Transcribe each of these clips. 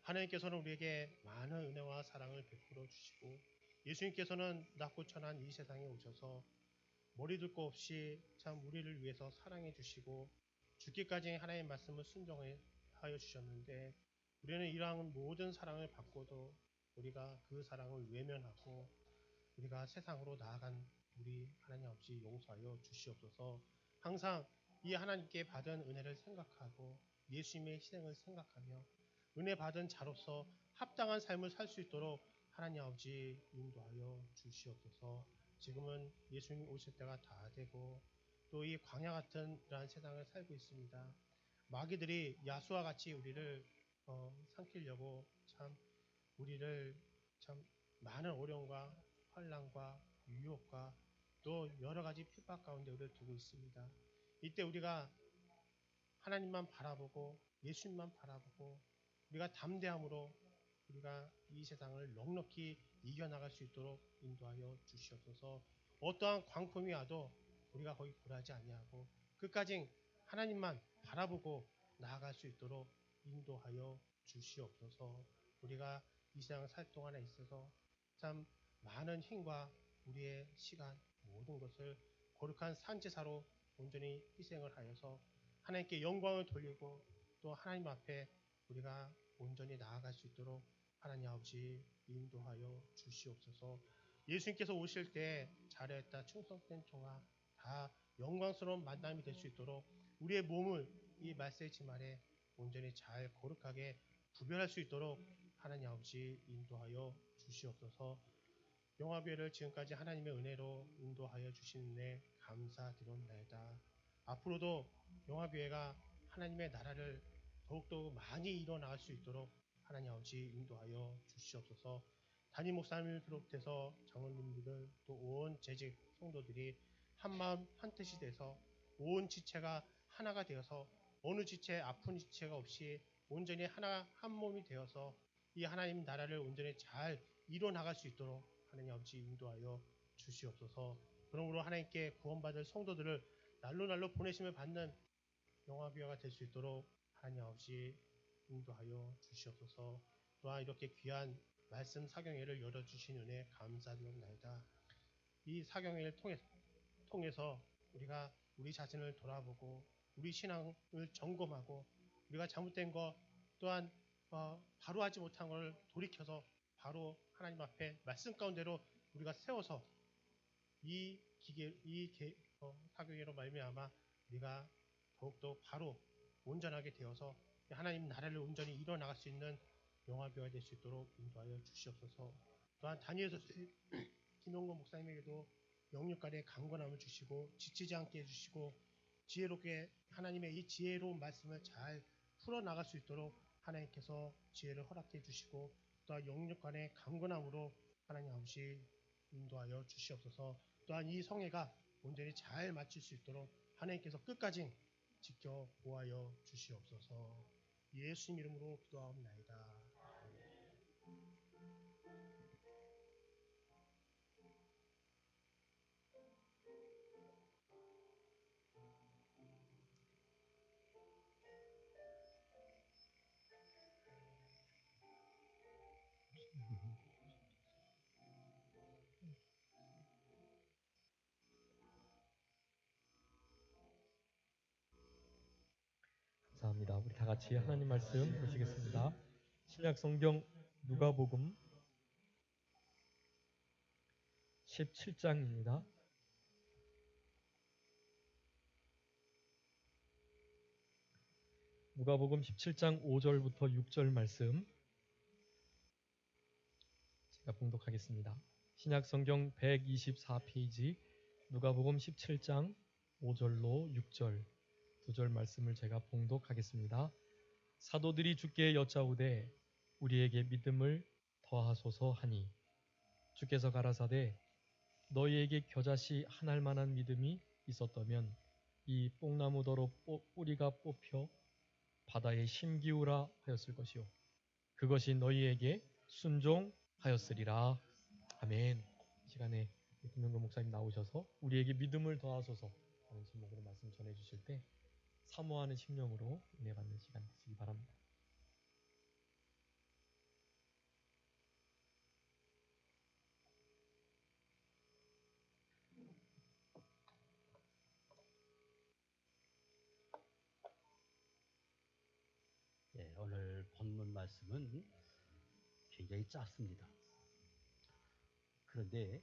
하나님께서는 우리에게 많은 은혜와 사랑을 베풀어 주시고 예수님께서는 낮고 천한 이 세상에 오셔서 머리둘 거 없이 참 우리를 위해서 사랑해 주시고 죽기까지 하나님의 말씀을 순종하여 주셨는데 우리는 이러한 모든 사랑을 받고도 우리가 그 사랑을 외면하고 우리가 세상으로 나아간 우리 하나님 아버지 용서하여 주시옵소서. 항상 이 하나님께 받은 은혜를 생각하고 예수님의 희생을 생각하며 은혜 받은 자로서 합당한 삶을 살 수 있도록 하나님 아버지 인도하여 주시옵소서. 지금은 예수님 오실 때가 다 되고 또 이 광야 같은 이러한 세상을 살고 있습니다. 마귀들이 야수와 같이 우리를 삼키려고 참 우리를 참 많은 어려움과 환난과 유혹과 또 여러 가지 핍박 가운데 우리를 두고 있습니다. 이때 우리가 하나님만 바라보고 예수님만 바라보고 우리가 담대함으로 우리가 이 세상을 넉넉히 이겨나갈 수 있도록 인도하여 주시옵소서. 어떠한 광풍이 와도 우리가 거기 굴하지 아니하고 끝까지 하나님만 바라보고 나아갈 수 있도록 인도하여 주시옵소서. 우리가 이 세상 살 동안에 있어서 참 많은 힘과 우리의 시간 모든 것을 거룩한 산제사로 온전히 희생을 하여서 하나님께 영광을 돌리고 또 하나님 앞에 우리가 온전히 나아갈 수 있도록 하나님 아버지 인도하여 주시옵소서. 예수님께서 오실 때 잘했다 충성된 종아 다 영광스러운 만남이 될 수 있도록 우리의 몸을 이 말세의 지말에 온전히 잘 거룩하게 구별할 수 있도록 하나님 아버지 인도하여 주시옵소서. 영화교회를 지금까지 하나님의 은혜로 인도하여 주신 은혜 감사드립니다. 앞으로도 영화교회가 하나님의 나라를 더욱더 많이 일어나갈 수 있도록 하나님 아버지 인도하여 주시옵소서. 담임 목사님을 비롯해서 장로님들 또 온 재직 성도들이 한마음 한뜻이 돼서 온 지체가 하나가 되어서 어느 지체 아픈 지체가 없이 온전히 하나 한 몸이 되어서 이 하나님 나라를 온전히 잘 이뤄나갈 수 있도록 하나님 아버지 인도하여 주시옵소서. 그러므로 하나님께 구원받을 성도들을 날로 보내심을 받는 영화교회가 될 수 있도록 하나님 아버지 인도하여 주시옵소서. 또한 이렇게 귀한 말씀 사경회를 열어주신 은혜 감사드립니다. 이 사경회를 통해서 우리가 우리 자신을 돌아보고 우리 신앙을 점검하고 우리가 잘못된 것 또한 바로 하지 못한 것을 돌이켜서 바로 하나님 앞에 말씀 가운데로 우리가 세워서 이 사교회로 말미암아 우리가 더욱더 바로 온전하게 되어서 하나님 나라를 온전히 이뤄나갈 수 있는 영화교회가 될 수 있도록 인도하여 주시옵소서. 또한 다니엘서 김용건 목사님에게도 영육간의 강건함을 주시고 지치지 않게 해주시고 지혜롭게 하나님의 이 지혜로운 말씀을 잘 풀어나갈 수 있도록 하나님께서 지혜를 허락해 주시고 또한 영육간의 강건함으로 하나님 아버지 인도하여 주시옵소서. 또한 이 성회가 온전히 잘 마칠 수 있도록 하나님께서 끝까지 지켜보아여 주시옵소서. 예수님 이름으로 기도하옵나이다. 감사합니다. 우리 다 같이 하나님 말씀 보시겠습니다. 신약 성경 누가복음 17장입니다. 누가복음 17장 5절부터 6절 말씀 제가 봉독하겠습니다. 신약 성경 124페이지 누가복음 17장 5절로 6절 두 절 말씀을 제가 봉독하겠습니다. 사도들이 주께 여짜오되 우리에게 믿음을 더하소서 하니 주께서 가라사대 너희에게 겨자씨 한 알만한 믿음이 있었다면 이 뽕나무더러 뿌리가 뽑혀 바다에 심기우라 하였을 것이요 그것이 너희에게 순종하였으리라. 아멘. 이 시간에 김영근 목사님 나오셔서 우리에게 믿음을 더하소서 하는 제목으로 말씀 전해주실 때 사모하는 심령으로 은혜 받는 시간 되시기 바랍니다. 오늘 본문 말씀은 굉장히 짧습니다. 그런데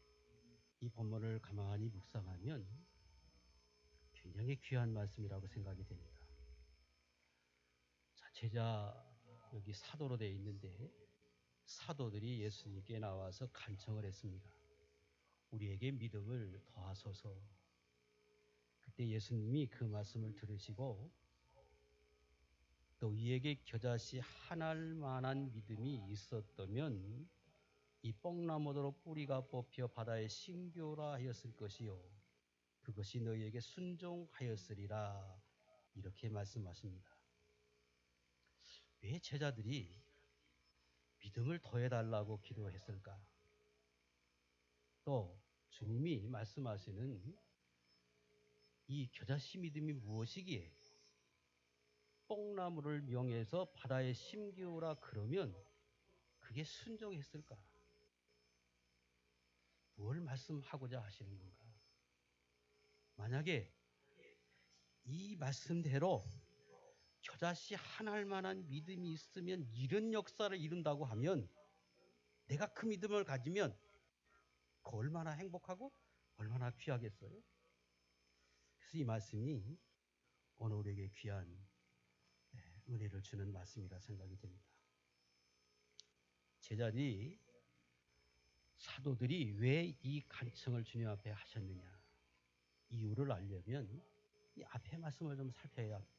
이 본문을 가만히 묵상하면 굉장히 귀한 말씀이라고 생각이 됩니다. 자, 제자 여기 사도로 되어 있는데 사도들이 예수님께 나와서 간청을 했습니다. 우리에게 믿음을 더하소서. 그때 예수님이 그 말씀을 들으시고 너희에게 겨자씨 하나할 만한 믿음이 있었다면 이 뽕나무대로 뿌리가 뽑혀 바다에 심겨라 하였을 것이요 그것이 너희에게 순종하였으리라 이렇게 말씀하십니다. 왜 제자들이 믿음을 더해달라고 기도했을까? 또 주님이 말씀하시는 이 겨자씨 믿음이 무엇이기에 뽕나무를 명해서 바다에 심기우라 그러면 그게 순종했을까? 뭘 말씀하고자 하시는 건가? 만약에 이 말씀대로 겨자씨 하나할 만한 믿음이 있으면 이런 역사를 이룬다고 하면 내가 그 믿음을 가지면 그 얼마나 행복하고 얼마나 귀하겠어요? 그래서 이 말씀이 오늘 우리에게 귀한 은혜를 주는 말씀이라 생각이 됩니다. 제자들이 사도들이 왜 이 간청을 주님 앞에 하셨느냐 이유를 알려면 이 앞에 말씀을 좀 살펴야 합니다.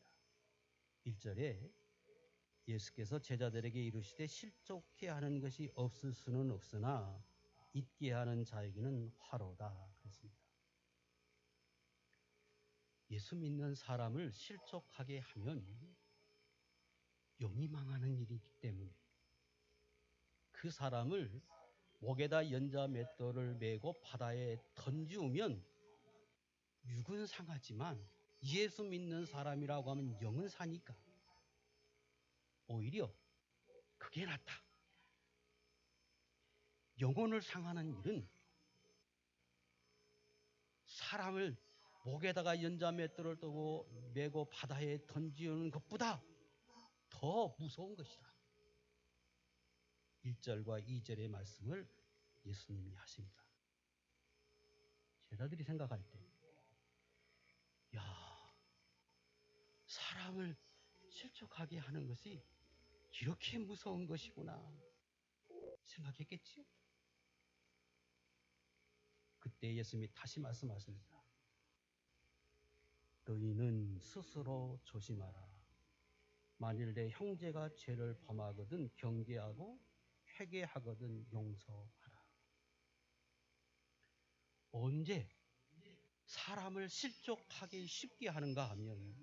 1절에 예수께서 제자들에게 이르시되 실족케 하는 것이 없을 수는 없으나 있게 하는 자에게는 화로다 그랬습니다. 예수 믿는 사람을 실족하게 하면 영이 망하는 일이기 때문에 그 사람을 목에다 연자 맷돌을 메고 바다에 던지우면 육은 상하지만 예수 믿는 사람이라고 하면 영은 사니까 오히려 그게 낫다. 영혼을 상하는 일은 사람을 목에다가 연자 맷돌을 뜨고 메고 바다에 던지우는 것보다 더 무서운 것이다. 1절과 2절의 말씀을 예수님이 하십니다. 제자들이 생각할 때 야, 사람을 실족하게 하는 것이 이렇게 무서운 것이구나 생각했겠지요. 그때 예수님이 다시 말씀하십니다. 너희는 스스로 조심하라. 만일 내 형제가 죄를 범하거든 경계하고 회개하거든 용서하라. 언제 사람을 실족하기 쉽게 하는가 하면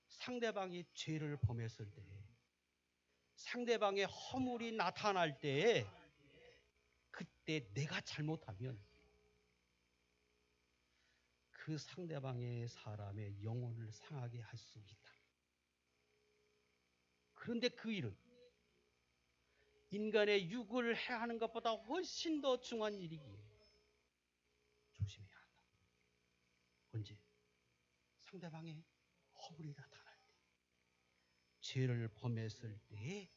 상대방이 죄를 범했을 때 상대방의 허물이 나타날 때에 그때 내가 잘못하면 그 상대방의 사람의 영혼을 상하게 할 수 있다. 그런데 그 일은 인간의 육을 해하는 것보다 훨씬 더 중요한 일이기에 조심해야 한다. 언제? 상대방의 허물이 나타날 때, 죄를 범했을 때에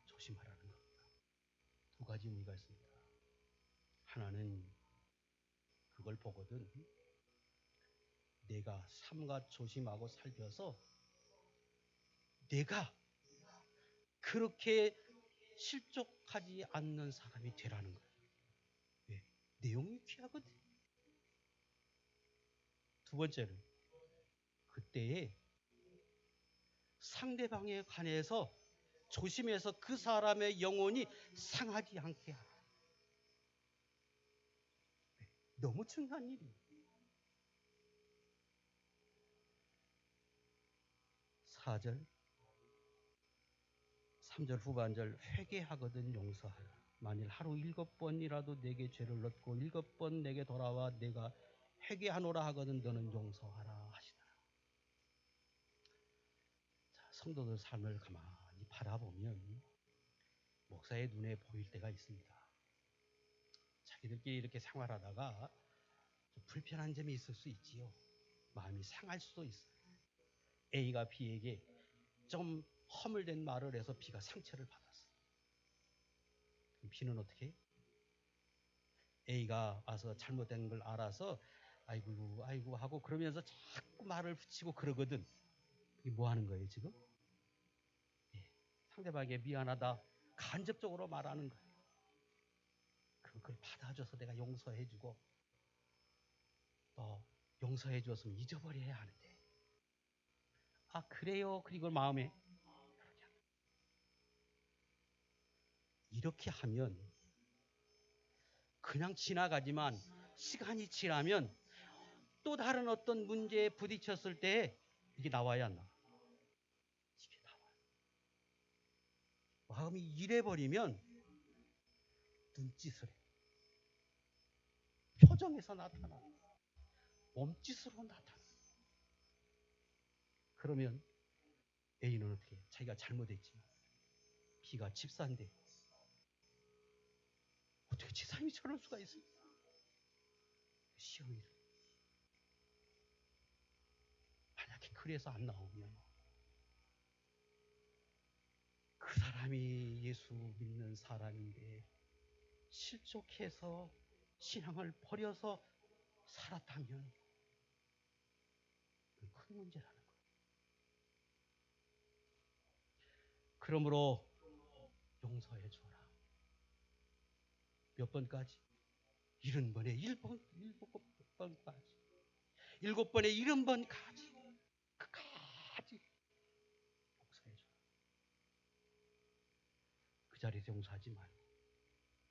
조심하라는 겁니다. 두 가지 의미가 있습니다. 하나는 그걸 보거든 내가 삼가 조심하고 살펴서 내가 그렇게 실족하지 않는 사람이 되라는 거예요. 왜? 내용이 귀하거든. 두 번째는 그때에 상대방에 관해서 조심해서 그 사람의 영혼이 상하지 않게 하라. 너무 중요한 일이에요. 4절, 3절 후반절 회개하거든 용서하라. 만일 하루 7번이라도 내게 죄를 넣고 7번 내게 돌아와 내가 회개하노라 하거든 너는 용서하라 하시더라. 자, 성도들 삶을 가만히 바라보면 목사의 눈에 보일 때가 있습니다. 자기들끼리 이렇게 생활하다가 좀 불편한 점이 있을 수 있지요. 마음이 상할 수도 있어요. A가 B에게 좀 허물된 말을 해서 B가 상처를 받았어. 그럼 B는 어떻게 해? A가 와서 잘못된 걸 알아서 아이고 아이고 하고 그러면서 자꾸 말을 붙이고 그러거든. 이게 뭐 하는 거예요 지금? 예, 상대방에게 미안하다 간접적으로 말하는 거예요. 그럼 그걸 받아줘서 내가 용서해주고 또 용서해줬으면 잊어버려야 하는데 아 그래요 그리고 마음에 이렇게 하면 그냥 지나가지만 시간이 지나면 또 다른 어떤 문제에 부딪혔을 때 이게 나와야 안 나와? 이게 나와요. 마음이 이래버리면 눈짓을 해. 표정에서 나타나. 몸짓으로 나타나. 그러면 A는 어떻게 해? 자기가 잘못했지만 B가 집사인데 어떻게 집사님이 저럴 수가 있어요? 시험이 만약에 그래서 안 나오면 그 사람이 예수 믿는 사람인데 실족해서 신앙을 버려서 살았다면 큰 문제라는 거예요. 그러므로 용서해 줘라. 몇 번까지? 70번에 7번까지. 7번에 70번까지. 끝까지 용서해 줘라. 그 자리에서 용서하지 말고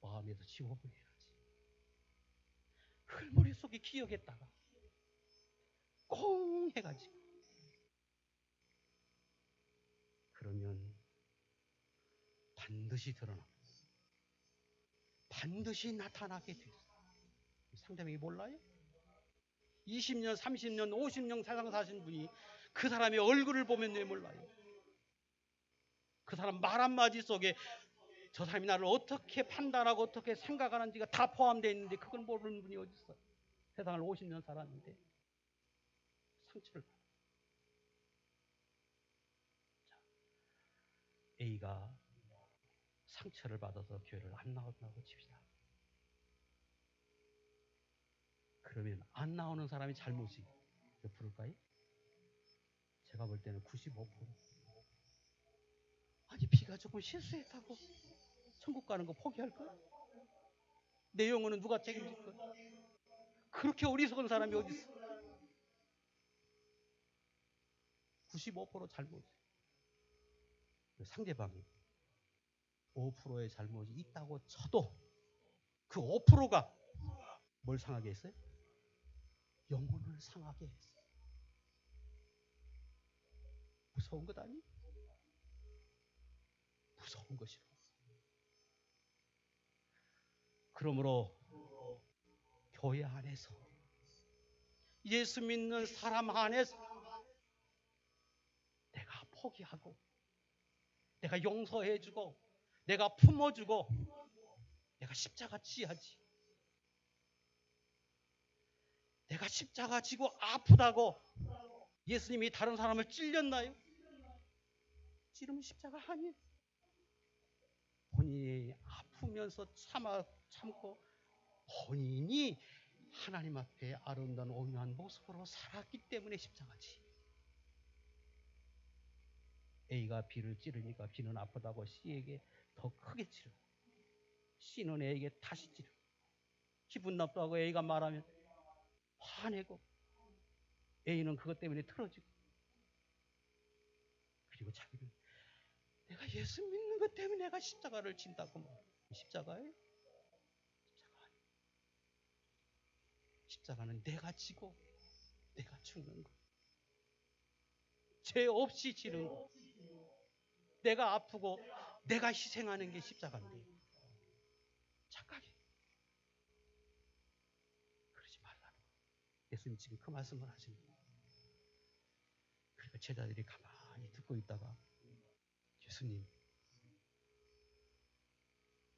마음에서 지워버려야지. 그걸 머릿속에 기억했다가 콩 해가지고 그러면 반드시 드러나. 반드시 나타나게 돼 있어. 상대방이 몰라요? 20년, 30년, 50년 세상 사신 분이 그 사람의 얼굴을 보면 왜 몰라요? 그 사람 말 한마디 속에 저 사람이 나를 어떻게 판단하고 어떻게 생각하는지가 다 포함되어 있는데 그걸 모르는 분이 어디 있어요? 세상을 50년 살았는데 상처를 받아요. A가 상처를 받아서 교회를 안 나온다고 칩시다. 그러면 안 나오는 사람이 잘못이 몇 프로일까요? 제가 볼 때는 95%. 아니 B가 조금 실수했다고 천국 가는 거 포기할 거야? 내 영혼은 누가 책임질 거야? 그렇게 어리석은 사람이 어디 있어? 95% 잘못. 상대방이 5%의 잘못이 있다고 쳐도 그 5%가 뭘 상하게 했어요? 영혼을 상하게 했어요. 무서운 것 아니? 무서운 것이로. 그러므로 교회 안에서 예수 믿는 사람 안에서 내가 포기하고 내가 용서해주고 내가 품어주고 내가 십자가 지야지. 내가 십자가 지고 아프다고 예수님이 다른 사람을 찔렸나요? 찌르면 십자가 아니에요. 본인이 아프면서 참고 본인이 하나님 앞에 아름다운 온유한 모습으로 살았기 때문에 십자가지. A가 B를 찌르니까 B는 아프다고 C에게 더 크게 찌르고 C는 A에게 다시 찌르고 기분 나쁘다고 A가 말하면 화내고 A는 그것 때문에 틀어지고 그리고 자기는 내가 예수 믿는 것 때문에 내가 십자가를 진다고 말해. 십자가예요? 십자가 아니에요. 십자가는 내가 지고 내가 죽는 거. 죄 없이 지는 거. 내가 아프고 내가 희생하는 게 십자가인데 착각해. 그러지 말라는 거. 예수님 지금 그 말씀을 하시는 거예요. 그러니까 제자들이 가만히 듣고 있다가 예수님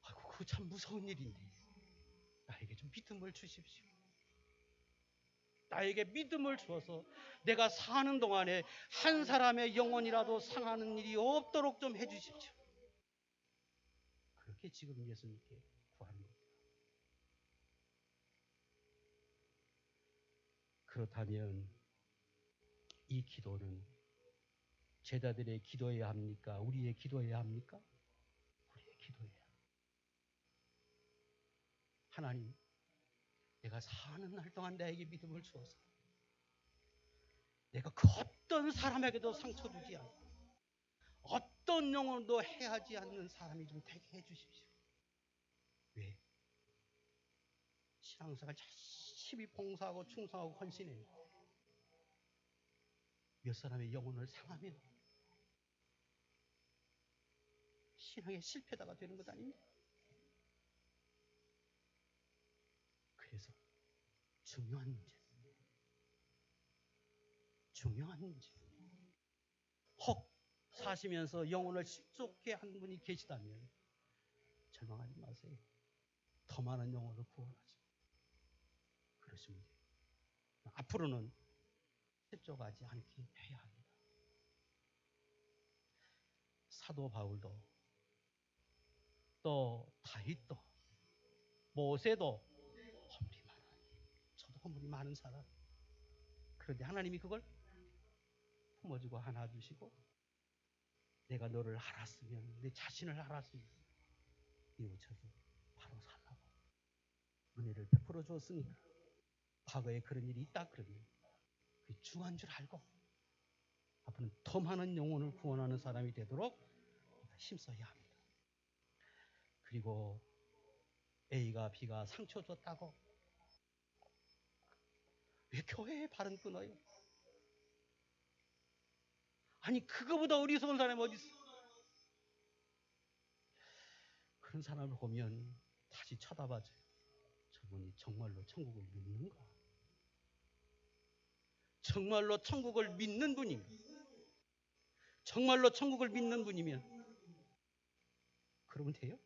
아이고 그거 참 무서운 일인데 나에게 좀 믿음을 주십시오. 나에게 믿음을 주어서 내가 사는 동안에 한 사람의 영혼이라도 상하는 일이 없도록 좀 해주십시오. 그렇게 지금 예수님께 구하는 겁니다. 그렇다면 이 기도는 제자들의 기도해야 합니까? 우리의 기도해야 합니까? 우리의 기도해야 합니다. 하나님, 내가 사는 날 동안 나에게 믿음을 주어서 내가 그 어떤 사람에게도 상처 주지 않고 어떤 영혼도 해하지 않는 사람이 좀 되게 해주십시오. 왜? 신앙생활 열심히 봉사하고 충성하고 헌신했는데 몇 사람의 영혼을 상하면 신앙의 실패다가 되는 것 아닙니까? 그래서 중요한 문제. 혹 사시면서 영혼을 실족해 한 분이 계시다면 절망하지 마세요. 더 많은 영혼을 구원하죠. 그러시면 돼요. 앞으로는 실족하지 않게 해야 합니다. 사도 바울도 또 다윗도 모세도 허물이 많아요. 저도 허물이 많은 사람. 그런데 하나님이 그걸 품어주고 하나 주시고 내가 너를 알았으면 내 자신을 알았으면 뉘우쳐서 바로 살라고 은혜를 베풀어 주었으니까 과거에 그런 일이 있다 그러면 그게 중한 줄 알고 앞으로는 더 많은 영혼을 구원하는 사람이 되도록 힘써야 합니다. 그리고 A가 B가 상처 줬다고 왜 교회에 발은 끊어요? 아니 그거보다 어리석은 사람이 어디 있어? 그런 사람을 보면 다시 쳐다봐줘요. 저분이 정말로 천국을 믿는가? 정말로 천국을 믿는 분인가? 정말로 천국을 믿는 분이면 그러면 돼요?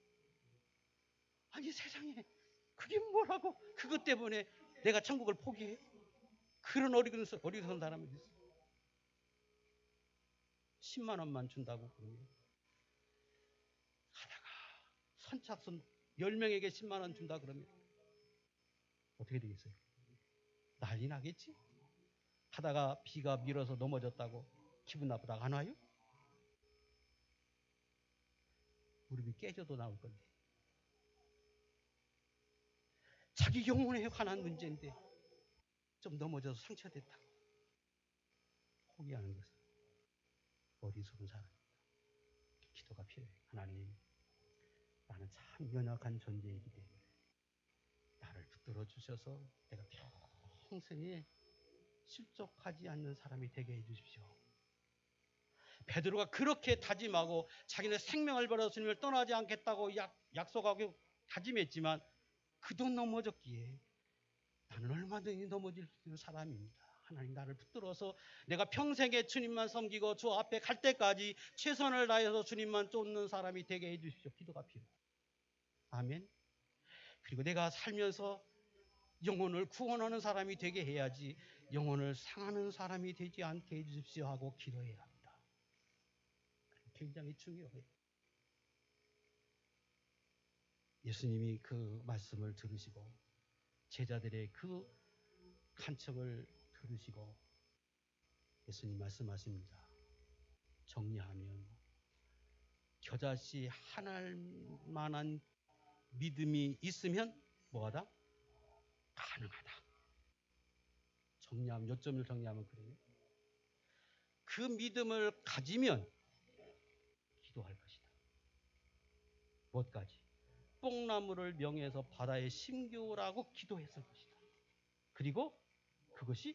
아니 세상에 그게 뭐라고 그것 때문에 내가 천국을 포기해? 그런 어리석은 사람이 있어. 10만 원만 준다고 그러면 하다가 선착순 10명에게 10만 원 준다 그러면 어떻게 되겠어요? 난리 나겠지? 하다가 비가 밀어서 넘어졌다고 기분 나쁘다가 안 와요? 무릎이 깨져도 나올 건데 자기 영혼에 관한 문제인데 좀 넘어져서 상처됐다고 포기하는 것은 어리석은 사람입니다. 기도가 필요해요. 하나님, 나는 참 연약한 존재이기 때문에 나를 붙들어 주셔서 내가 평생에 실족하지 않는 사람이 되게 해주십시오. 베드로가 그렇게 다짐하고 자기는 생명을 걸어 주님을 떠나지 않겠다고 약속하고 다짐했지만 그도 넘어졌기에 나는 얼마든지 넘어질 수 있는 사람입니다. 하나님 나를 붙들어서 내가 평생에 주님만 섬기고 주 앞에 갈 때까지 최선을 다해서 주님만 쫓는 사람이 되게 해주십시오. 기도가 필요해요. 아멘. 그리고 내가 살면서 영혼을 구원하는 사람이 되게 해야지 영혼을 상하는 사람이 되지 않게 해주십시오 하고 기도해야 합니다. 굉장히 중요해요. 예수님이 그 말씀을 들으시고 제자들의 그 간청을 들으시고 예수님 말씀하십니다. 정리하면 겨자씨 하나할 만한 믿음이 있으면 뭐하다? 가능하다. 정리하면 요점을 정리하면 그래요. 그 믿음을 가지면 기도할 것이다. 무엇까지? 뽕나무를 명해서 바다에 심겨라고 기도했을 것이다. 그리고 그것이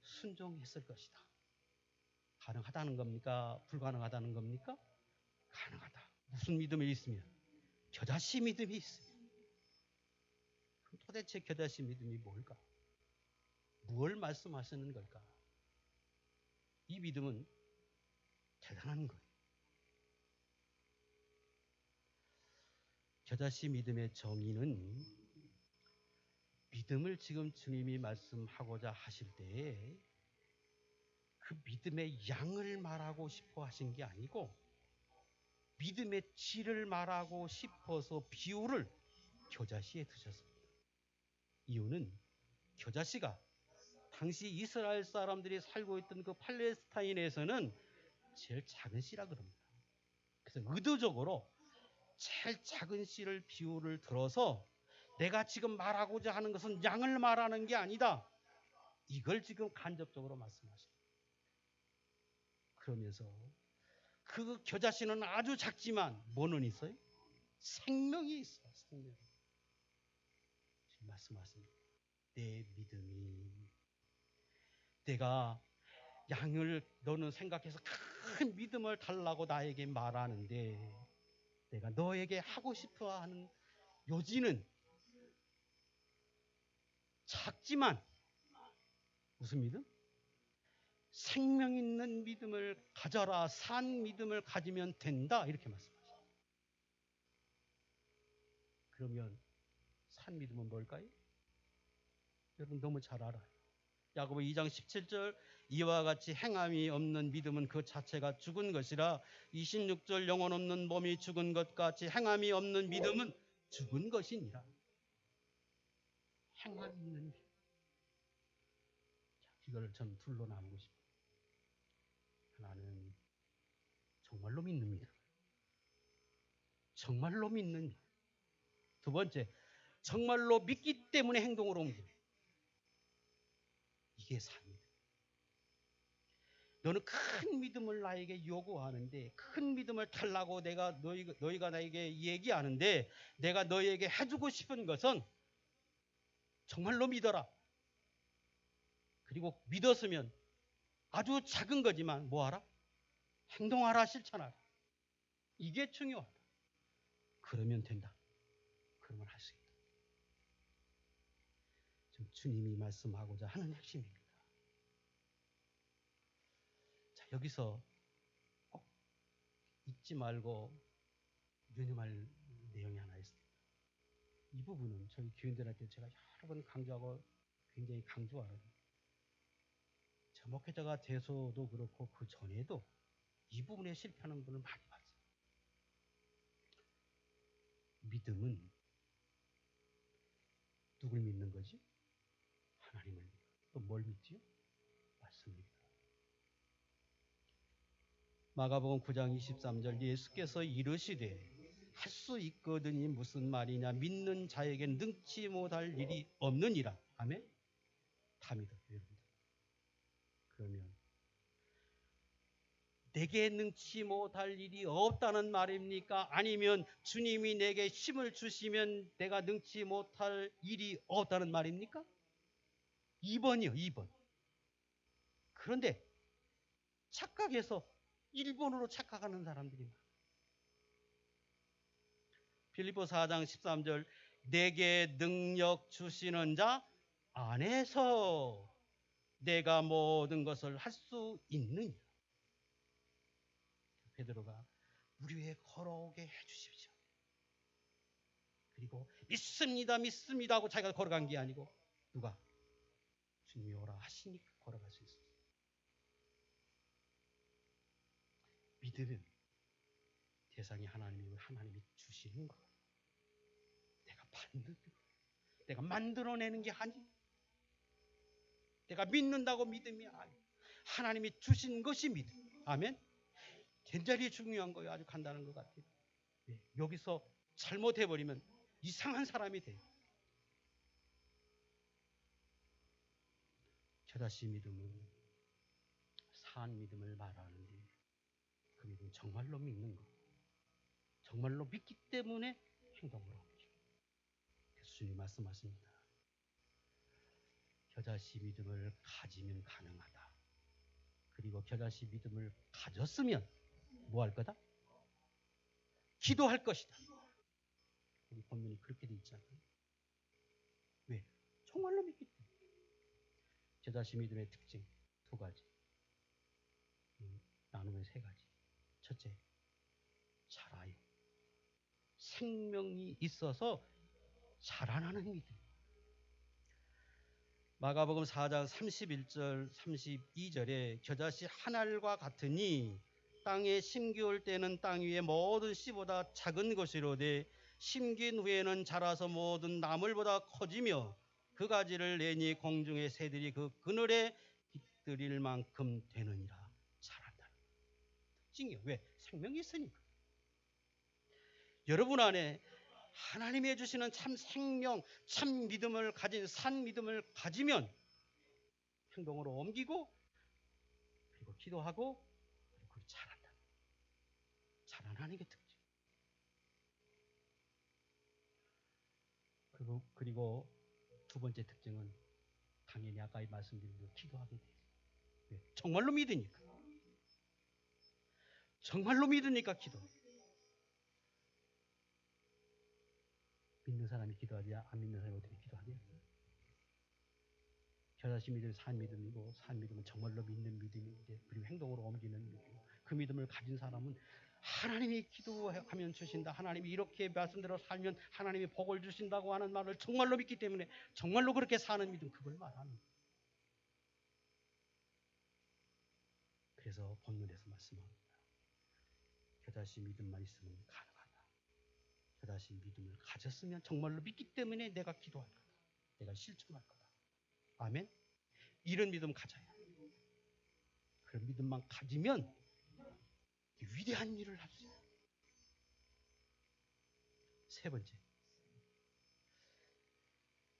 순종했을 것이다. 가능하다는 겁니까? 불가능하다는 겁니까? 가능하다. 무슨 믿음이 있으면? 겨자씨 믿음이 있으면. 그럼 도대체 겨자씨 믿음이 뭘까? 무엇을 말씀하시는 걸까? 이 믿음은 대단한 거예요. 겨자씨 믿음의 정의는 믿음을 지금 주님이 말씀하고자 하실 때에 그 믿음의 양을 말하고 싶어 하신 게 아니고 믿음의 질을 말하고 싶어서 비유를 겨자씨에 드셨습니다. 이유는 겨자씨가 당시 이스라엘 사람들이 살고 있던 그 팔레스타인에서는 제일 작은 씨라 그럽니다. 그래서 의도적으로 제일 작은 씨를 비유를 들어서 내가 지금 말하고자 하는 것은 양을 말하는 게 아니다. 이걸 지금 간접적으로 말씀하십니다. 그러면서 그 겨자씨는 아주 작지만 뭐는 있어요? 생명이 있어. 생명. 지금 말씀하십니다. 내 믿음이 내가 양을 너는 생각해서 큰 믿음을 달라고 나에게 말하는데 내가 너에게 하고 싶어 하는 요지는 작지만 무슨 믿음? 생명 있는 믿음을 가져라. 산 믿음을 가지면 된다. 이렇게 말씀하십니다. 그러면 산 믿음은 뭘까요? 여러분 너무 잘 알아요. 야고보 2장 17절 이와 같이 행함이 없는 믿음은 그 자체가 죽은 것이라 26절 영혼 없는 몸이 죽은 것 같이 행함이 없는 믿음은 죽은 것이니라. 행함이 있는 믿음. 이걸 저는 둘로 나누고 싶어요. 하나는 정말로 믿는 믿음. 정말로 믿는 믿음. 두 번째, 정말로 믿기 때문에 행동으로 옮기는. 이게 삶이다. 너는 큰 믿음을 나에게 요구하는데 큰 믿음을 달라고 내가 너희가 나에게 얘기하는데 내가 너희에게 해주고 싶은 것은 정말로 믿어라. 그리고 믿었으면 아주 작은 거지만 뭐하라? 행동하라, 실천하라. 이게 중요하다. 그러면 된다. 그러면 할 수 있다. 지금 주님이 말씀하고자 하는 핵심입니다. 자, 여기서 꼭 잊지 말고 유념할 내용이 하나 있습니다. 이 부분은 저희 교인들한테 제가 여러 번 강조하고 굉장히 강조하는 저 목회자가 돼서도 그렇고 그 전에도 이 부분에 실패하는 분을 많이 봤어요. 믿음은 누굴 믿는 거지? 하나님을 믿는. 또 뭘 믿지요? 말씀입니다. 마가복음 9장 23절 예수께서 이르시되 할 수 있거든이 무슨 말이냐 믿는 자에겐 능치 못할 일이 없느니라. 아멘? 다 믿어요, 여러분들. 그러면 내게 능치 못할 일이 없다는 말입니까? 아니면 주님이 내게 힘을 주시면 내가 능치 못할 일이 없다는 말입니까? 2번이요, 2번. 그런데 착각해서 1번으로 착각하는 사람들이 많아요. 빌립보 4장 13절 내게 능력 주시는 자 안에서 내가 모든 것을 할 수 있느냐. 베드로가 우리 위에 걸어오게 해주십시오. 그리고 믿습니다 믿습니다 하고 자기가 걸어간 게 아니고 누가? 주님이 오라 하시니까 걸어갈 수 있어요. 믿음은 대상이 하나님이고 하나님이 주시는 거. 내가 받는 거. 내가 만들어내는 게 아니에요. 내가 믿는다고 믿음이 아니에요. 하나님이 주신 것이 믿음. 아멘? 굉장히 중요한 거예요. 아주 간단한 것 같아요. 네, 여기서 잘못해버리면 이상한 사람이 돼요. 겨자씨 믿음은 산 믿음을 말하는데 그 믿음은 정말로 믿는 거. 정말로 믿기 때문에 행동으로 옮기고. 그래서 주님 말씀하십니다. 겨자씨 믿음을 가지면 가능하다. 그리고 겨자씨 믿음을 가졌으면 뭐 할 거다? 기도할 것이다. 우리 본문이 그렇게 돼 있잖아요. 왜? 정말로 믿기 때문에. 겨자씨 믿음의 특징 두 가지. 나누면 세 가지. 첫째, 자라요. 생명이 있어서 자라나는 믿음. 마가복음 4장 31절 32절에 겨자씨 한 알과 같으니 땅에 심기올 때는 땅 위에 모든 씨보다 작은 것이로되 심긴 후에는 자라서 모든 나물보다 커지며 그 가지를 내니 공중의 새들이 그 그늘에 깃들일 만큼 되느니라. 자란다. 특징이요. 왜? 생명이 있으니까. 여러분 안에 하나님이 해주시는 참 생명, 참 믿음을 가진 산 믿음을 가지면 행동으로 옮기고 그리고 기도하고 그리고 자란다. 자라나는 게 특징. 그리고 두 번째 특징은 당연히 아까 말씀드린 대로 기도하게 돼요. 왜? 정말로 믿으니까. 정말로 믿으니까 기도해요. 믿는 사람이 기도하지 안 믿는 사람이 어떻게 기도하겠어요? 겨자씨 믿음이 산 믿음이고 산 믿음은 정말로 믿는 믿음인데 그리고 행동으로 옮기는 믿음이고 그 믿음을 가진 사람은 하나님이 기도하면 주신다. 하나님이 이렇게 말씀대로 살면 하나님이 복을 주신다고 하는 말을 정말로 믿기 때문에 정말로 그렇게 사는 믿음 그걸 말하는 거예요. 그래서 본문에서 말씀합니다. 겨자씨 믿음만 있으면 가능하다. 겨자씨 믿음을 가졌으면 정말로 믿기 때문에 내가 기도할 거다. 내가 실천할 거다. 아멘. 이런 믿음 가져야 해요. 그런 믿음만 가지면 위대한 일을 할 수 있어요. 세 번째,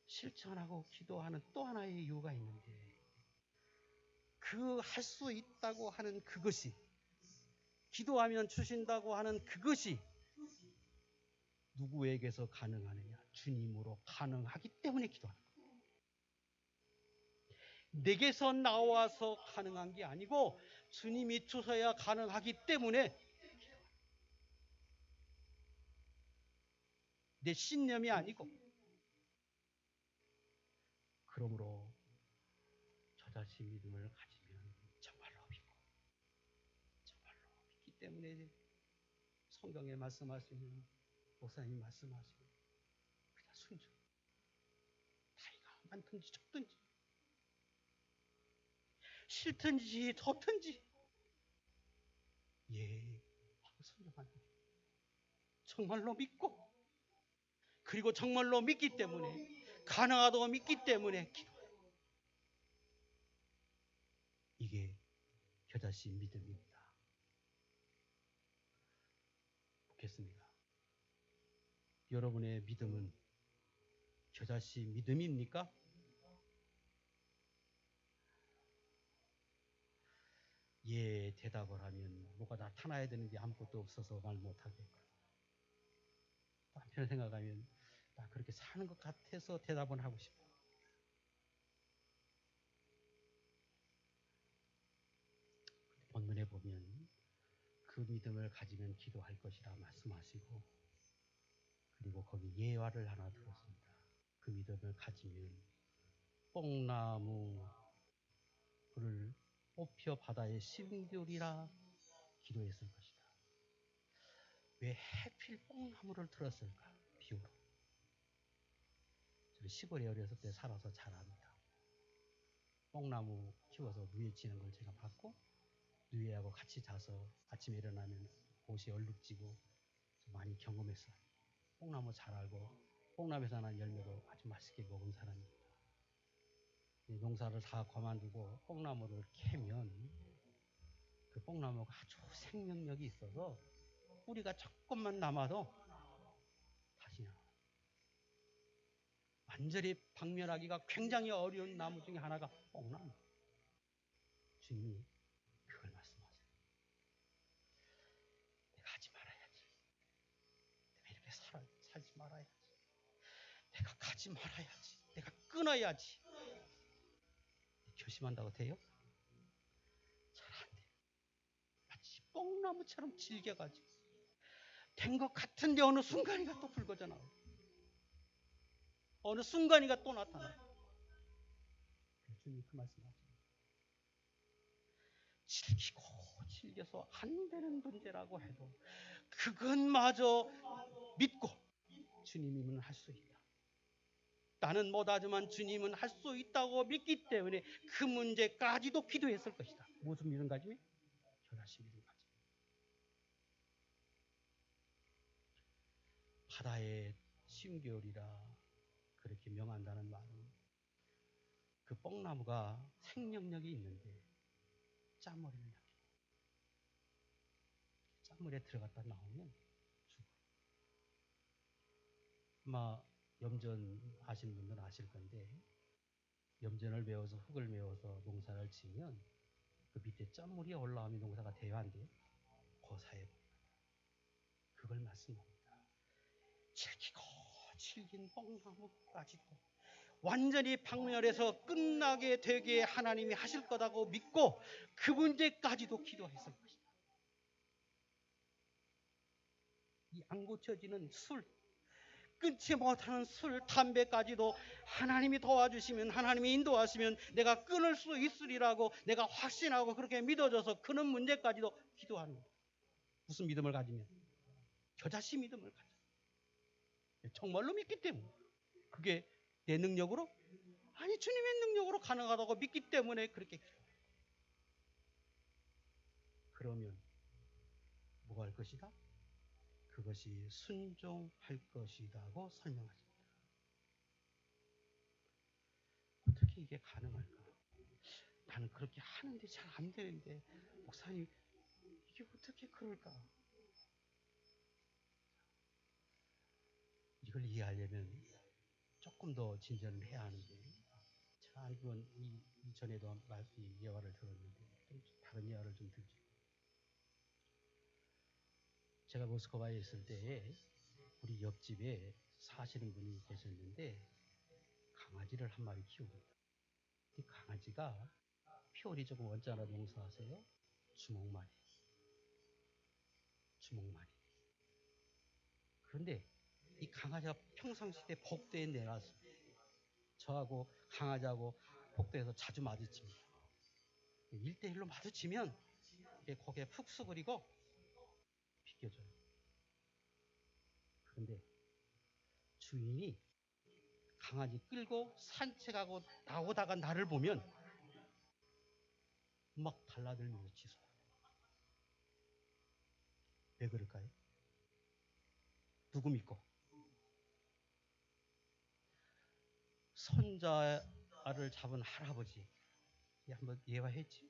실천하고 기도하는 또 하나의 이유가 있는데 그 할 수 있다고 하는 그것이 기도하면 주신다고 하는 그것이 누구에게서 가능하느냐? 주님으로 가능하기 때문에 기도하는 거예요. 내게서 나와서 가능한 게 아니고 주님이 주셔야 가능하기 때문에 내 신념이 아니고 그러므로 저자신 믿음을 가지면 정말로 믿기 때문에 성경에 말씀하시는 목사님이 말씀하시고 그냥 순종 다이가 많든지 적든지 싫든지 좋든지 순종하는 정말로 믿고 그리고 정말로 믿기 때문에 가능하다고 믿기 때문에 기도해요. 이게 겨자씨 믿음입니다. 묻겠습니다. 여러분의 믿음은 겨자씨 믿음입니까? 예 대답을 하면 뭐가 나타나야 되는데 아무것도 없어서 말 못하겠고 한편 생각하면 나 그렇게 사는 것 같아서 대답은 하고 싶어. 본문에 보면 그 믿음을 가지면 기도할 것이라 말씀하시고 그리고 거기 예화를 하나 들었습니다. 그 믿음을 가지면 뽕나무를 뽑혀 바다에 심기울이라 기도했을 것이다. 왜 해필 뽕나무를 들었을까? 비유로. 저는 시골에 어렸을 때 살아서 잘 압니다. 뽕나무 키워서 누에 치는 걸 제가 봤고 누에하고 같이 자서 아침에 일어나면 옷이 얼룩지고 많이 경험했어요. 뽕나무 잘 알고 뽕나무에서 나는 열매도 아주 맛있게 먹은 사람입니다. 농사를 다 그만두고 뽕나무를 캐면 그 뽕나무가 아주 생명력이 있어서 뿌리가 조금만 남아도 다시 나와요. 완전히 박멸하기가 굉장히 어려운 나무 중에 하나가 뽕나무. 주님이 그걸 말씀하세요. 내가 하지 말아야지. 내가 이렇게 살지 말아야지. 내가 가지 말아야지. 내가 끊어야지. 결심한다고 돼요? 잘 안 돼요. 마치 뽕나무처럼 질겨가지고 된 것 같은데 어느 순간이가 또 붉어져 나와요. 어느 순간이가 또 나타나요. 주님 그 말씀하십니다. 질겨서 안 되는 문제라고 해도 그것마저 믿고 주님이면 할 수 있다. 나는 못하지만 주님은 할 수 있다고 믿기 때문에 그 문제까지도 기도했을 것이다. 무슨 믿음 가지면? 겨자씨 믿음 가지면. 바다의 심겨울이라 그렇게 명한다는 말은 그 뽕나무가 생명력이 있는데 짠머리를 남기고 짠물에 들어갔다 나오면 죽어. 아마 염전 아시는 분들은 아실 건데 염전을 메워서 흙을 메워서 농사를 지으면 그 밑에 짠물이 올라오면 농사가 돼야 안 돼요? 고사해 그걸 말씀합니다. 질기고 질긴 뽕나무까지도 완전히 박멸해서 끝나게 되게 하나님이 하실 거라고 믿고 그 문제까지도 기도했을 것이다. 이 안 고쳐지는 술, 끊지 못하는 술, 담배까지도 하나님이 도와주시면 하나님이 인도하시면 내가 끊을 수 있으리라고 내가 확신하고 그렇게 믿어져서 그런 문제까지도 기도하는 거예요. 무슨 믿음을 가지면? 겨자씨 믿음을 가져. 정말로 믿기 때문에. 그게 내 능력으로? 아니 주님의 능력으로 가능하다고 믿기 때문에 그렇게 기도해요. 그러면 뭐가 할 것이다? 그것이 순종할 것이라고 설명하십니다. 어떻게 이게 가능할까? 나는 그렇게 하는데 잘 안 되는데 목사님 이게 어떻게 그럴까? 이걸 이해하려면 조금 더 진전을 해야 하는데 자 이번 이전에도 이 예화를 들었는데 좀 다른 예화를 좀 들죠. 제가 모스크바에 있을 때 우리 옆집에 사시는 분이 계셨는데 강아지를 한 마리 키웁니다. 이 강아지가 피올이 조금 언짢아 농사하세요. 주먹만이. 그런데 이 강아지가 평상시에 복도에 내놨습니다. 저하고 강아지하고 복도에서 자주 마주칩니다. 1대1로 마주치면 고개 푹 수그리고 비켜줘요. 그런데 주인이 강아지 끌고 산책하고 나오다가 나를 보면 막 달라들면서 지속해요. 왜 그럴까요? 누구 믿고? 손자를 잡은 할아버지. 한번 예화했지?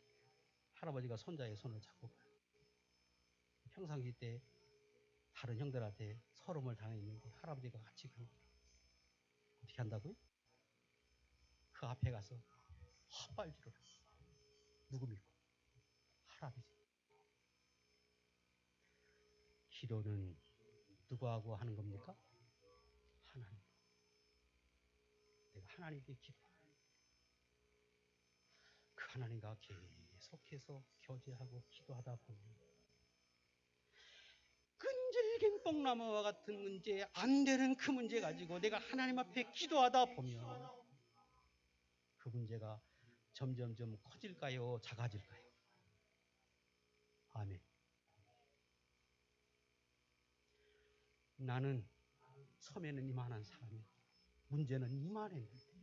할아버지가 손자의 손을 잡고 가요. 평상시 때 다른 형들한테 서름을 당했는데 할아버지가 같이 갑니다. 어떻게 한다고요? 그 앞에 가서 헛발질을 해요. 누구 믿고? 할아버지. 기도는 누구하고 하는 겁니까? 하나님. 내가 하나님께 기도해요. 그 하나님과 계속해서 교제하고 기도하다 보면 끈질긴 뽕나무와 같은 문제, 안 되는 그 문제 가지고 내가 하나님 앞에 기도하다 보면 그 문제가 점점점 커질까요? 작아질까요? 아멘. 나는 처음에는 이만한 사람이야. 문제는 이만했는데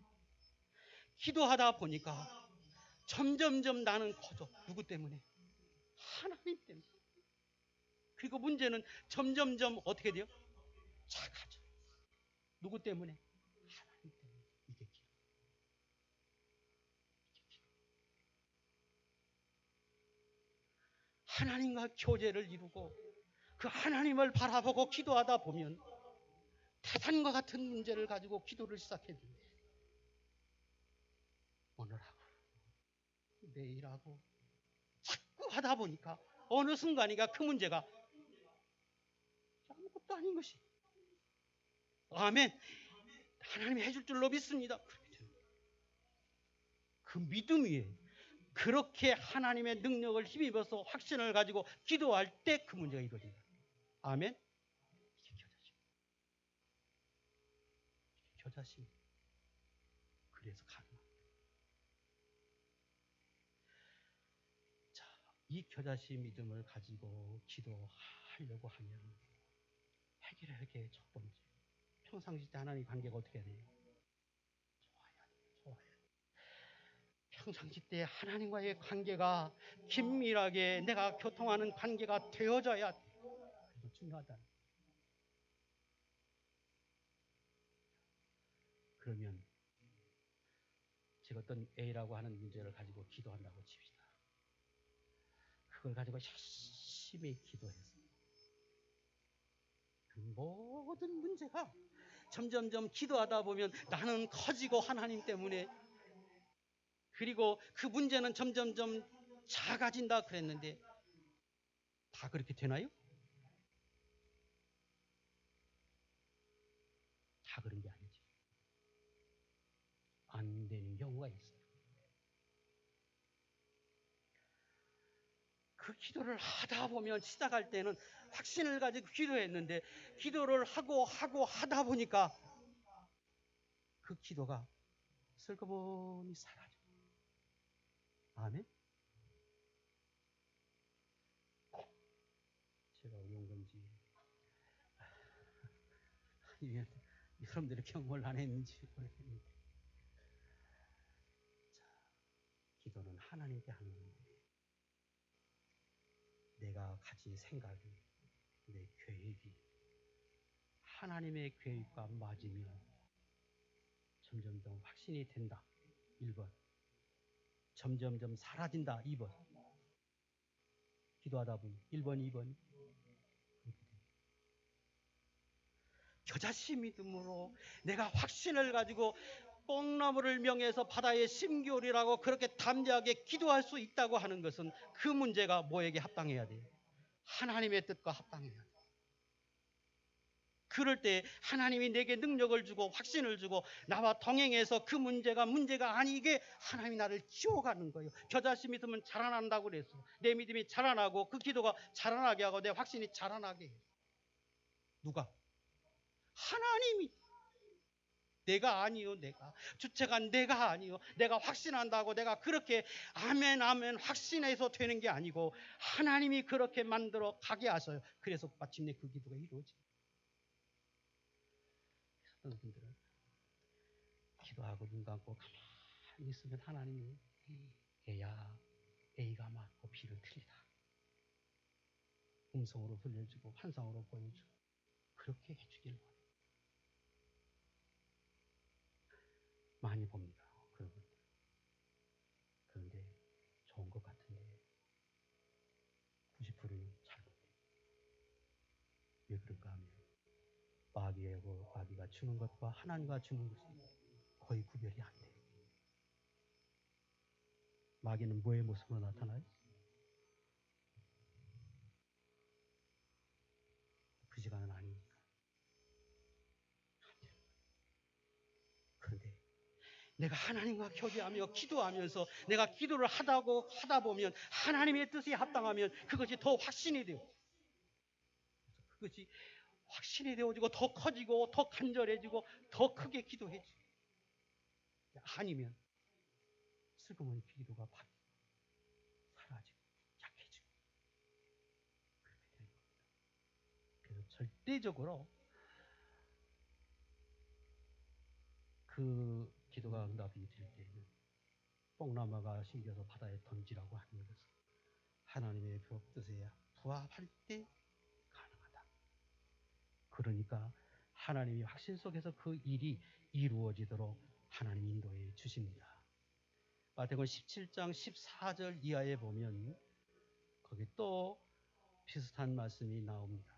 기도하다 보니까 점점점 나는 커져. 누구 때문에? 하나님 때문에. 그리고 문제는 점점점 어떻게 돼요? 작아져. 누구 때문에? 하나님 때문에. 이게 기도. 하나님과 교제를 이루고 그 하나님을 바라보고 기도하다 보면 태산과 같은 문제를 가지고 기도를 시작했는데 오늘하고 내일하고 자꾸 하다 보니까 어느 순간인가 그 문제가 아무것도 아닌 것이. 아멘. 하나님이 해줄 줄로 믿습니다. 그 믿음 위에 그렇게 하나님의 능력을 힘입어서 확신을 가지고 기도할 때 그 문제가 이루어진다. 아멘. 이게 겨자씨. 그래서 가능합니다. 자, 이 겨자씨 믿음을 가지고 기도하려고 하면 해결하게 첫 번째. 평상시 때 하나님 관계가 어떻게 돼요? 평상시 때 하나님과의 관계가 긴밀하게 내가 교통하는 관계가 되어져야 돼. 그리고 중요하다. 그러면 제가 어떤 A라고 하는 문제를 가지고 기도한다고 칩시다. 그걸 가지고 열심히 기도해서 그 모든 문제가 점점점 기도하다 보면 나는 커지고 하나님 때문에, 그리고 그 문제는 점점점 작아진다 그랬는데 다 그렇게 되나요? 다 그런 게 아니지. 안 되는 경우가 있어요. 그 기도를 하다 보면 시작할 때는 확신을 가지고 기도했는데 기도를 하고 하다 보니까 그 기도가 슬그머니 사라져. 아멘? 제가 어려운 건지 아니면 여러분들이 경험을 안 했는지 모르겠는데, 자, 기도는 하나님께 하는 건데 내가 가진 생각이, 내 계획이 하나님의 계획과 맞으면 점점점 확신이 된다. 1번. 점점점 사라진다. 2번. 기도하다 보니 1번, 2번. 겨자씨 믿음으로 내가 확신을 가지고 뽕나무를 명해서 바다에 심기오리라고 그렇게 담대하게 기도할 수 있다고 하는 것은 그 문제가 뭐에게 합당해야 돼요? 하나님의 뜻과 합당해야 돼요. 그럴 때 하나님이 내게 능력을 주고 확신을 주고 나와 동행해서 그 문제가 아니게 하나님이 나를 지워가는 거예요. 겨자씨 믿으면 자라난다고 그랬어요. 내 믿음이 자라나고 그 기도가 자라나게 하고 내 확신이 자라나게 해요. 누가? 하나님이. 내가 아니요. 내가 주체가 내가 아니요. 내가 확신한다고 내가 그렇게 아멘 아멘 확신해서 되는 게 아니고 하나님이 그렇게 만들어 가게 하셔요. 그래서 마침내 그 기도가 이루어져요. 어떤 분들은 기도하고 눈 감고 가만히 있으면 하나님이 A야, A가 맞고 B를 틀리다. 음성으로 들려주고 환상으로 보여주고 그렇게 해주길 바래요. 많이 봅니다. 그런 분들. 그런데 좋은 것 같은데 90%는 잘못돼요. 왜 그런가 하면 마귀가 주는 것과 하나님과 주는 것이 거의 구별이 안 돼요. 마귀는 뭐의 모습으로 나타나요? 그 시간은 아니니까. 그런데 내가 하나님과 교제하며 기도하면서 내가 기도를 하다 보면 하나님의 뜻에 합당하면 그것이 더 확신이 돼요. 그것이 확신이 되어지고 더 커지고 더 간절해지고 더 크게 기도해지고, 아니면 슬그머니 기도가 사라지고 약해지고 그렇게 되는 겁니다. 그래서 절대적으로 그 기도가 응답이 될 때는 뽕나무가 심겨서 바다에 던지라고 하는 것은 하나님의 뜻에 부합할 때 가능하다. 그러니까 하나님이 확신 속에서 그 일이 이루어지도록 하나님 인도해 주십니다. 마태복음 17장 14절 이하에 보면 거기 또 비슷한 말씀이 나옵니다.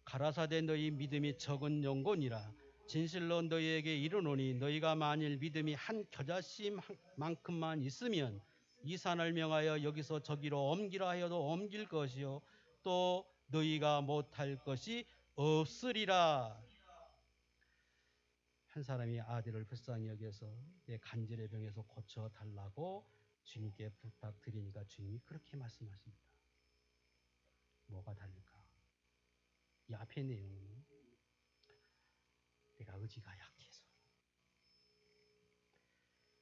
가라사대 너희 믿음이 적은 영혼이라 진실로 너희에게 이르노니 너희가 만일 믿음이 한 겨자씨만큼만 있으면 이 산을 명하여 여기서 저기로 옮기라 하여도 옮길 것이요 또 너희가 못할 것이 없으리라. 한 사람이 아들을 불쌍히 여겨서 내 간질의 병에서 고쳐달라고 주님께 부탁드리니까 주님이 그렇게 말씀하십니다. 뭐가 다를까? 이 앞의 내용은 내가 의지가 약해서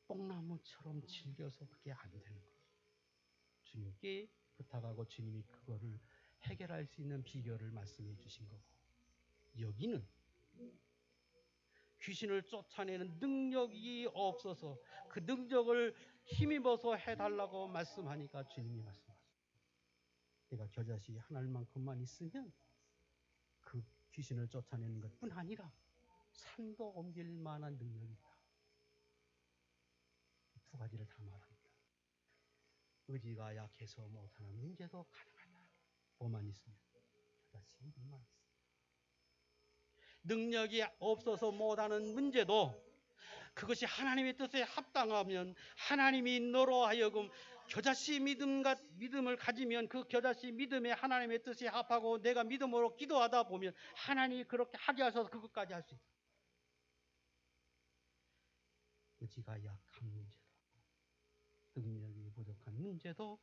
뽕나무처럼 질겨서 그게 안 되는 거예요. 주님께 부탁하고 주님이 그거를 해결할 수 있는 비결을 말씀해 주신 거고, 여기는 귀신을 쫓아내는 능력이 없어서 그 능력을 힘입어서 해달라고 말씀하니까 주님이 말씀하셨어요. 내가 겨자씨 한 알만큼만 있으면 그 귀신을 쫓아내는 것뿐 아니라 산도 옮길 만한 능력이 있다. 두 가지를 다 말합니다. 의지가 약해서 못하는 문제도 가능하다. 뭐만 있으면 겨자씨 믿음만 있으면. 능력이 없어서 못하는 문제도 그것이 하나님의 뜻에 합당하면 하나님이 너로 하여금 겨자씨 믿음을 가지면 그 겨자씨 믿음에 하나님의 뜻에 합하고 내가 믿음으로 기도하다 보면 하나님이 그렇게 하게 하셔서 그것까지 할 수 있다. 의지가 약한 문제도 능력이 부족한 문제도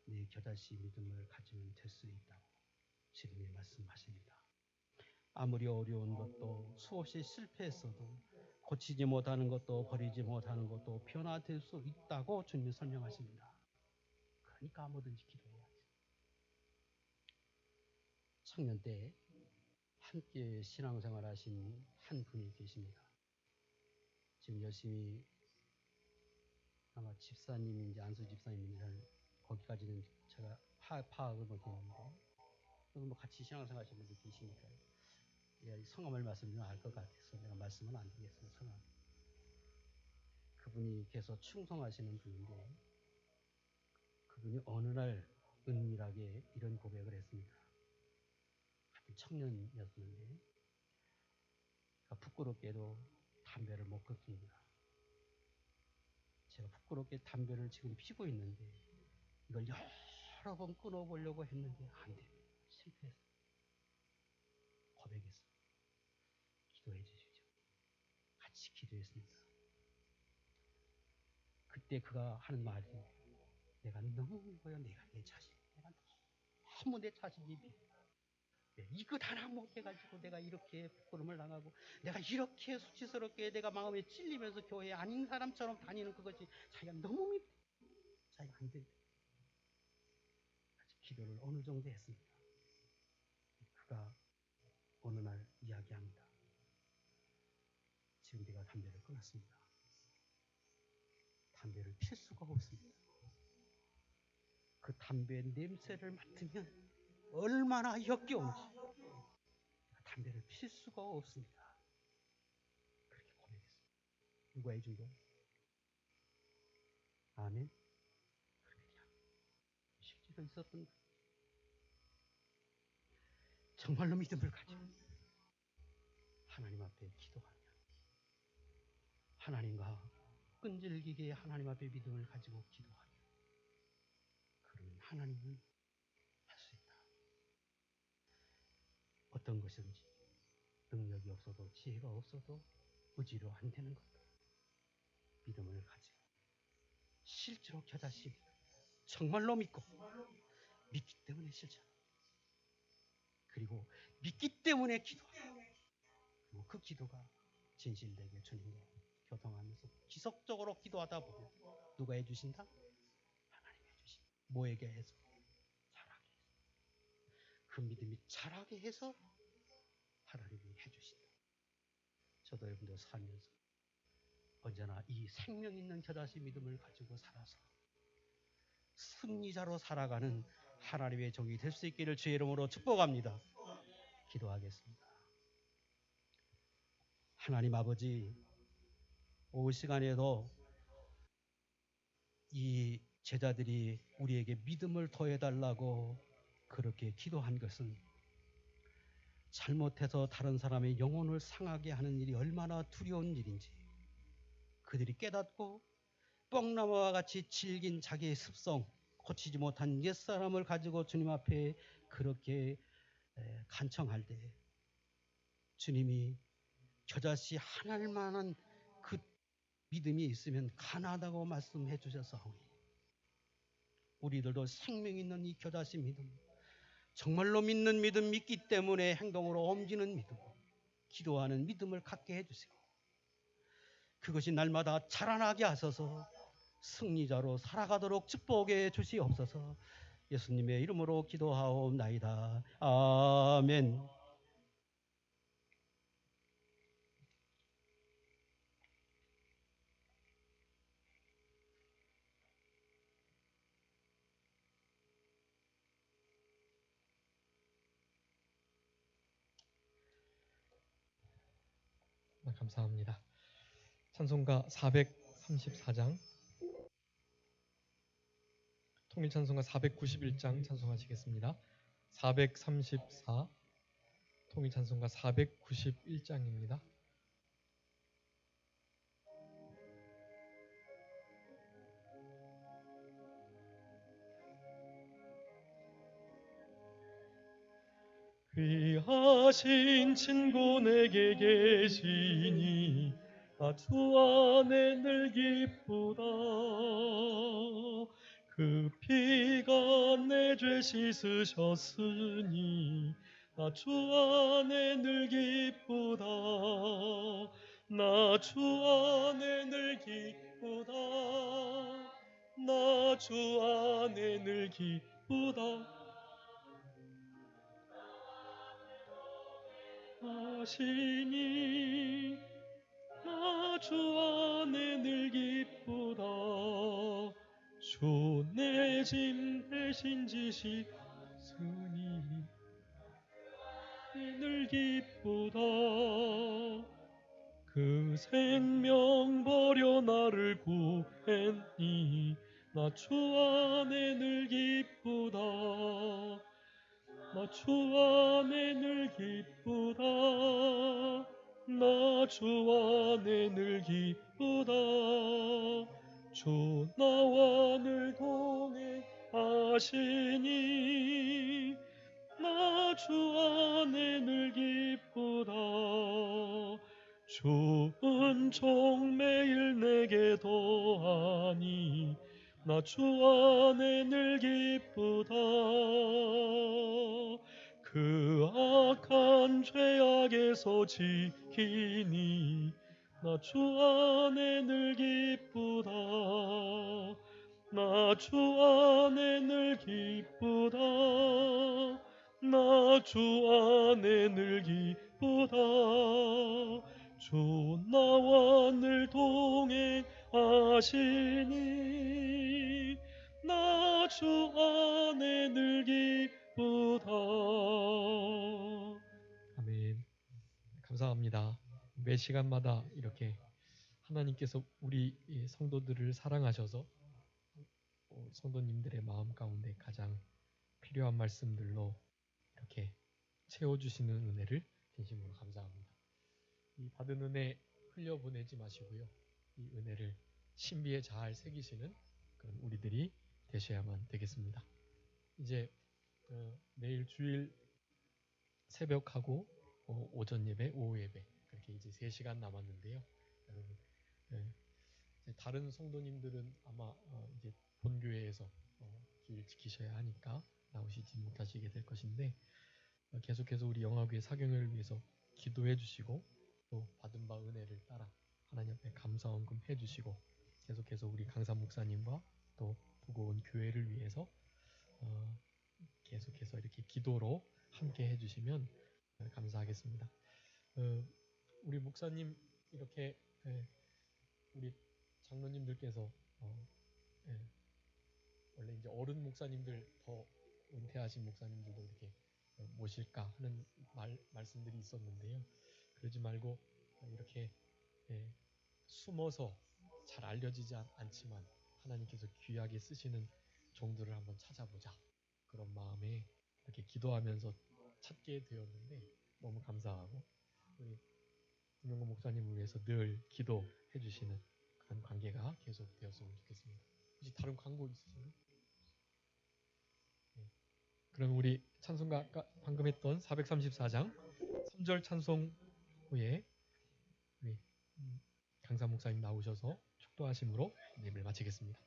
내 겨자씨 믿음을 가지면 될 수 있다고 주님이 말씀하십니다. 아무리 어려운 것도 수없이 실패했어도 고치지 못하는 것도 버리지 못하는 것도 변화될 수 있다고 주님이 설명하십니다. 그러니까 뭐든지 기도해야지. 청년 때 함께 신앙생활 하신 한 분이 계십니다. 지금 열심히 아마 집사님인지 안수 집사님인지 거기까지는 제가 파악을 못했는데 뭐 같이 신앙생활 하시는 분들 계시니까 성함을 말씀드리면 알 것 같아서 내가 말씀은 안 드리겠습니다. 성함. 그분이 계속 충성하시는 분인데 그분이 어느 날 은밀하게 이런 고백을 했습니다. 같은 청년이었는데 부끄럽게도 담배를 못 끊습니다. 제가 부끄럽게 담배를 지금 피고 있는데 이걸 여러 번 끊어보려고 했는데 안 됩니다. 실패했어요. 고백했어요. 기도해 주시죠. 같이 기도했습니다. 그때 그가 하는 말이 내가 너무 거야. 내가 내 자신. 내가 너무 내 자신이 이것 하나 못해가지고 내가 이렇게 부끄러움을 당하고 내가 이렇게 수치스럽게 내가 마음에 찔리면서 교회에 아닌 사람처럼 다니는 그것이 자기가 너무 밉대. 자기가 안 된대. 같이 기도를 어느 정도 했습니다. 그가 어느 날 이야기합니다. 지금 내가 담배를 끊었습니다. 담배를 필 수가 없습니다. 그 담배 냄새를 맡으면 얼마나 역겨운지 담배를 필 수가 없습니다. 그렇게 고백했습니다. 누가 해준 거예요? 아멘. 실제로 있었던 거예요. 정말로 믿음을 가지고 하나님 앞에 기도하며 하나님과 끈질기게 하나님 앞에 믿음을 가지고 기도하며 그러면 하나님은 할 수 있다. 어떤 것인지 능력이 없어도 지혜가 없어도 의지로 안 되는 것도 믿음을 가지고 실제로 겨자씨 정말로 믿고 믿기 때문에 실천 그리고 믿기 때문에 기도하고 그리고 그 기도가 진실되게 주님과 교통하면서 지속적으로 기도하다 보면 누가 해주신다? 하나님이 해주신다. 뭐에게 해서? 자라게 해서. 그 믿음이 자라게 해서 하나님이 해주신다. 저도 여러분들 살면서 언제나 이 생명 있는 겨자씨 믿음을 가지고 살아서 승리자로 살아가는 하나님의 종이 될 수 있기를 주의 이름으로 축복합니다. 기도하겠습니다. 하나님 아버지, 오후 시간에도 이 제자들이 우리에게 믿음을 더해달라고 그렇게 기도한 것은 잘못해서 다른 사람의 영혼을 상하게 하는 일이 얼마나 두려운 일인지 그들이 깨닫고 뻥나무와 같이 질긴 자기의 습성, 고치지 못한 옛사람을 가지고 주님 앞에 그렇게 간청할 때 주님이 겨자씨 하나일 만한 그 믿음이 있으면 가난하다고 말씀해 주셔서오니 우리들도 생명 있는 이 겨자씨 믿음 정말로 믿는 믿음 믿기 때문에 행동으로 옮기는 믿음 기도하는 믿음을 갖게 해주시고 그것이 날마다 자라나게 하셔서 승리자로 살아가도록 축복해 주시옵소서. 예수님의 이름으로 기도하옵나이다. 아멘. 감사합니다. 찬송가 434장, 통일찬송가 491장 찬송하시겠습니다. 434, 통일찬송가 491장입니다. 귀하신 친구 내게 계시니 나 주 안에 늘 기쁘다. 그 피가 내 죄 씻으셨으니 나 주 안에 늘 기쁘다. 나 주 안에 늘 기쁘다. 나 주 안에 늘 기쁘다. 하시니 나 주 안에 늘 기쁘다. 주 내 짐 대신 지시으니 늘 기쁘다. 그 생명 버려 나를 구했니 나 주 안에 늘 기쁘다. 나 주 안에 늘 기쁘다. 나 주 안에 늘 기쁘다. 주 나와 늘 동행하시니 나 주 안에 늘 기쁘다. 주 은총 매일 내게 더하니 나 주 안에 늘 기쁘다. 그 악한 죄악에서 지키니 나 주 안에 늘 기쁘다. 나 주 안에 늘 기쁘다. 나 주 안에 늘 기쁘다. 주 나와 늘 동행하시니 나 주 안에 늘 기쁘다. 아멘. 감사합니다. 매 시간마다 이렇게 하나님께서 우리 성도들을 사랑하셔서 성도님들의 마음 가운데 가장 필요한 말씀들로 이렇게 채워주시는 은혜를 진심으로 감사합니다. 이 받은 은혜 흘려보내지 마시고요. 이 은혜를 신비에 잘 새기시는 그런 우리들이 되셔야만 되겠습니다. 이제 내일 주일 새벽하고 오전 예배, 오후 예배 그렇게 이제 3시간 남았는데요. 여러분, 다른 성도님들은 아마 이제 본교회에서 주일 지키셔야 하니까 나오시지 못하시게 될 것인데 계속해서 우리 영화교회 사경을 위해서 기도해 주시고 또 받은 바 은혜를 따라 하나님 앞에 감사헌금 해주시고 계속해서 우리 강사 목사님과 또 보고 온 교회를 위해서 계속해서 이렇게 기도로 함께 해주시면 감사하겠습니다. 우리 목사님 이렇게 우리 장로님들께서 원래 이제 어른 목사님들 더 은퇴하신 목사님들도 이렇게 모실까 하는 말씀들이 있었는데요. 그러지 말고 이렇게 숨어서 잘 알려지지 않지만 하나님께서 귀하게 쓰시는 종들을 한번 찾아보자. 그런 마음에 이렇게 기도하면서 찾게 되었는데 너무 감사하고 우리 김영건 목사님을 위해서 늘 기도해 주시는 그런 관계가 계속 되었으면 좋겠습니다. 혹시 다른 광고 있으신가요? 네. 그럼 우리 찬송가 아까 방금 했던 434장 3절 찬송 후에 우리 강사 목사님 나오셔서 축도하심으로 예배를 마치겠습니다.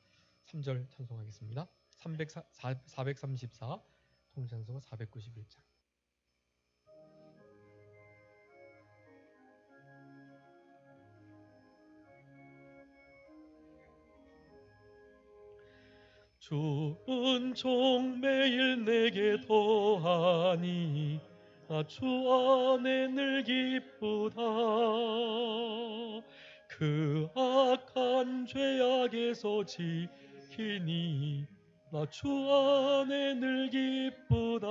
3절 찬송하겠습니다. 434 통일찬송가 491장. 주 은총 매일 내게 더하니 나 주 안에 늘 기쁘다. 그 악한 죄악에서 지키니 나 주 안에 늘 기쁘다.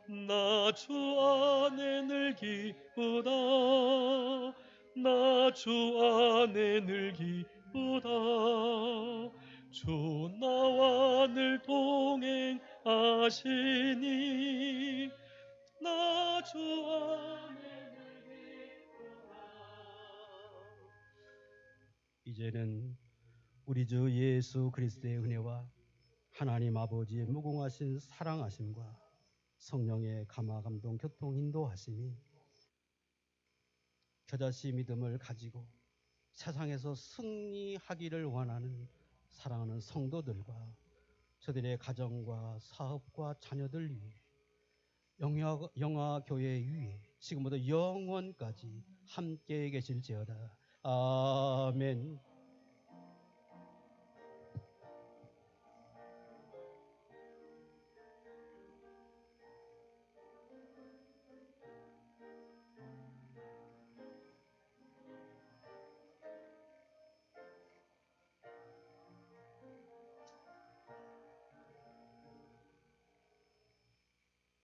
나 주 안에 늘 기쁘다. 나 주 안에 늘 기쁘다. 주 나와 늘 동행하시니 나 주 안에 늘 이제는 우리 주 예수 그리스도의 은혜와 하나님 아버지의 무궁하신 사랑하심과 성령의 감화 감동 교통 인도하심이 겨자씨 믿음을 가지고 세상에서 승리하기를 원하는 사랑하는 성도들과 저들의 가정과 사업과 자녀들 위해 영화교회 위에 지금부터 영원까지 함께 계실지어다. 아멘.